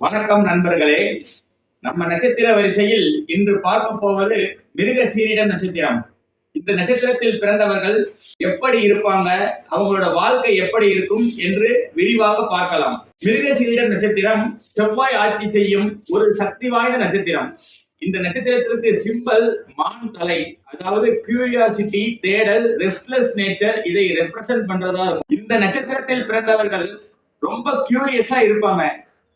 வணக்கம் நண்பர்களே. நம்ம நட்சத்திர வரிசையில் இன்று பார்க்க போவது மிருகசீரிட நட்சத்திரம். இந்த நட்சத்திரத்தில் பிறந்தவர்கள் எப்படி இருப்பாங்க, அவங்களோட வாழ்க்கை எப்படி இருக்கும் என்று விரிவாக பார்க்கலாம். மிருகசீரிட நட்சத்திரம் செவ்வாய் ஆட்சி செய்யும் ஒரு சக்தி வாய்ந்த நட்சத்திரம். இந்த நட்சத்திரத்திற்கு சிம்பல் மான் தலை, அதாவது கியூரியாசிட்டி, தேடல், ரெஸ்ட்லெஸ் நேச்சர், இதை ரெப்ரசன்ட் பண்றதா இருக்கும். இந்த நட்சத்திரத்தில் பிறந்தவர்கள் ரொம்ப கியூரியஸா இருப்பாங்க.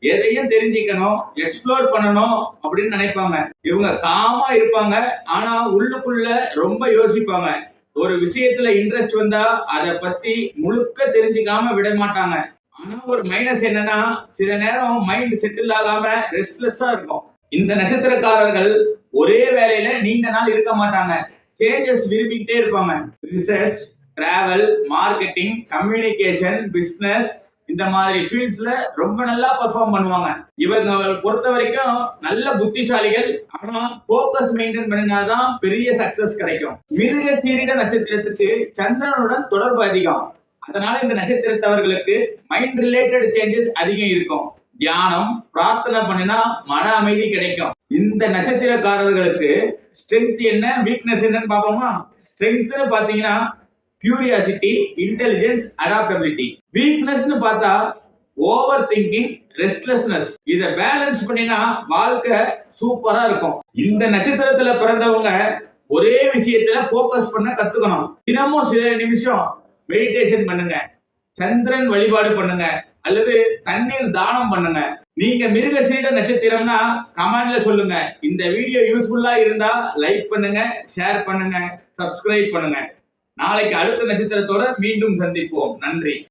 எதையும் தெரிஞ்சுக்கணும், எக்ஸ்ப்ளோர் பண்ணணும் அப்படின்னு நினைப்பாங்க. இவங்க காமா இருப்பாங்க, ஆனா உள்ளுக்குள்ள ரொம்ப யோசிப்பாங்க. ஒரு விஷயத்துல இன்ட்ரெஸ்ட் வந்தா அதை பத்தி முழுக்க தெரிஞ்சுக்காம விட மாட்டாங்க. ஆனா ஒரு மைனஸ் என்னன்னா, சில நேரம் மைண்ட் செட்டில் ஆகாம ரெஸ்ட்லெஸ்ஸா இருக்கும். இந்த நட்சத்திரக்காரர்கள் ஒரே வேலையில நீண்ட நாள் இருக்க மாட்டாங்க. சேஞ்சஸ் விரும்பிக்கிட்டே இருப்பாங்க. Research, travel, marketing, communication, business, இந்த மாதிரி ஃபீல்ட்ஸ்ல ரொம்ப நல்லா பெர்ஃபார்ம் பண்ணுவாங்க. இவங்க பொறுத்த வரைக்கும் நல்ல புத்திசாலிகள், ஆனா போக்கஸ் மெயின்டைன் பண்ணினாதான் பெரிய சக்சஸ் கிடைக்கும். மிருகசீரிட நட்சத்திரத்துக்கு சந்திரனுடன் தொடர்பு அதிகம். அதனால இந்த நட்சத்திரத்தவர்களுக்கு மைண்ட் ரிலேட்டட் சேஞ்சஸ் அதிகம் இருக்கும். தியானம், பிரார்த்தனை பண்ணினா மன அமைதி கிடைக்கும். இந்த நட்சத்திரக்காரர்களுக்கு ஸ்ட்ரென்த் என்ன, வீக்னஸ் என்னன்னு பார்ப்போமா? ஸ்ட்ரென்த்னு பாத்தீங்கன்னா கியூரியாசிட்டி, இன்டெலிஜென்ஸ், அடாப்டபிலிட்டி. வீக்னஸ்னு பார்த்தா ஓவர் திங்கிங், ரெஸ்ட்லெஸ்னஸ். இத பேலன்ஸ் பண்ணினா வாழ்க்கை சூப்பரா இருக்கும். இந்த நட்சத்திரத்துல பிறந்தவங்க ஒரே விஷயத்துல போக்கஸ் பண்ண கத்துக்கணும். தினமும் சில நிமிஷம் மெடிடேஷன் பண்ணுங்க, சந்திரன் வழிபாடு பண்ணுங்க, அல்லது தண்ணீர் தானம் பண்ணுங்க. நீங்க மிருகசீரிட நட்சத்திரம்னா கமெண்ட்ல சொல்லுங்க. இந்த வீடியோ யூஸ்ஃபுல்லா இருந்தா லைக் பண்ணுங்க, ஷேர் பண்ணுங்க, சப்ஸ்கிரைப் பண்ணுங்க. நாளைக்கு அடுத்த நட்சத்திரத்தோட மீண்டும் சந்திப்போம். நன்றி.